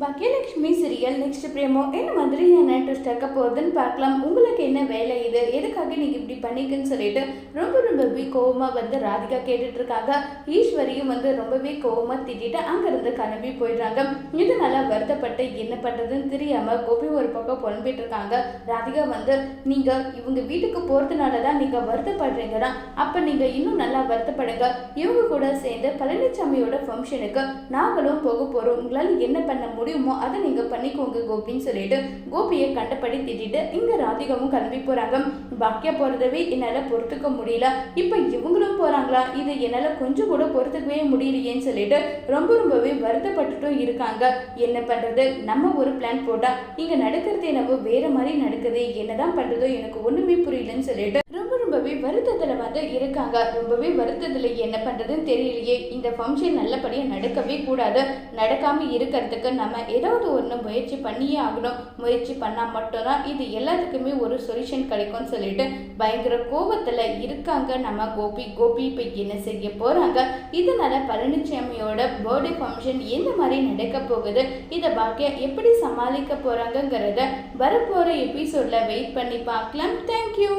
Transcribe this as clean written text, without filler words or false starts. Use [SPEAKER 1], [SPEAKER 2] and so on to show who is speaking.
[SPEAKER 1] Baakiyalakshmi serial next பிரேமோ என்ன மாதிரியான twist ஆக்க போகுதுன்னு பார்க்கலாம். உங்களுக்கு என்ன வேலை இது, எதுக்காக நீங்க இப்படி பண்ணிக்குன்னு சொல்லிட்டு ரொம்பவே கோவமா ராதிகா கேட்டுட்டு இருக்காங்க. ஈஸ்வரியும் ரொம்பவே கோவமா திட்டிட்டு அங்கிருந்து கிளம்பி போயிடுறாங்க. இதனால வருத்தப்பட்டு என்ன பண்றதுன்னு தெரியாம கோபி ஒரு பக்கம் புலம்பிட்டு இருக்காங்க. ராதிகா நீங்க இவங்க வீட்டுக்கு போறதுனாலதான் நீங்க வருத்தப்படுறீங்கன்னா அப்ப நீங்க இன்னும் நல்லா வருத்தப்படுங்க. இவங்க கூட சேர்ந்து பழனிசாமியோட ஃபங்க்ஷனுக்கு நாங்களும் போக போறோம். உங்களால என்ன பண்ண முடியுமோ அதை நீங்க பண்ணிக்கோங்க கோபின்னு சொல்லிட்டு கோபியை கண்டபடி திட்டிட்டு இங்க ராதிகாவும் கிளம்பி போறாங்க. பாக்கியா போறதவே என்னால பொறுத்துக்க முடியல, இப்ப இவங்களும் போறாங்களா, இது என்னால கொஞ்சம் கூட பொறுத்துக்கவே முடியலையேன்னு சொல்லிட்டு ரொம்பவே வருத்தப்பட்டுட்டும் இருக்காங்க. என்ன பண்றது, நம்ம ஒரு பிளான் போட்டா இங்க நடக்கிறது என்னவோ வேற மாதிரி நடக்குது, என்னதான் பண்றதோ எனக்கு ஒண்ணுமே புரியலன்னு சொல்லிட்டு ரொம்பவே வருத்தத்துல இருக்காங்க. ரொம்பவே வருத்தத்துல என்ன பண்றதுன்னு தெரியலையே, இந்த ஃபங்க்ஷன் நல்லபடியா நடக்கவே கூடாது, நடக்காம இருக்கிறதுக்கு நம்ம ஏதாவது ஒன்று முயற்சி பண்ணியே ஆகணும். முயற்சி பண்ணா மட்டும்தான் இது எல்லாத்துக்குமே ஒரு சொல்யூஷன் கிடைக்கும்னு சொல்லிட்டு பயங்கர கோபத்துல இருக்காங்க நம்ம கோபி. இப்ப என்ன செய்ய போறாங்க, இதனால பழனிசாமியோட பர்த்டே ஃபங்க்ஷன் எந்த மாதிரி நடக்க போகுது, இதை பாக்கியா எப்படி சமாளிக்க போறாங்கிறத வரப்போற எபிசோட்ல வெயிட் பண்ணி பார்க்கலாம். தேங்க்யூ.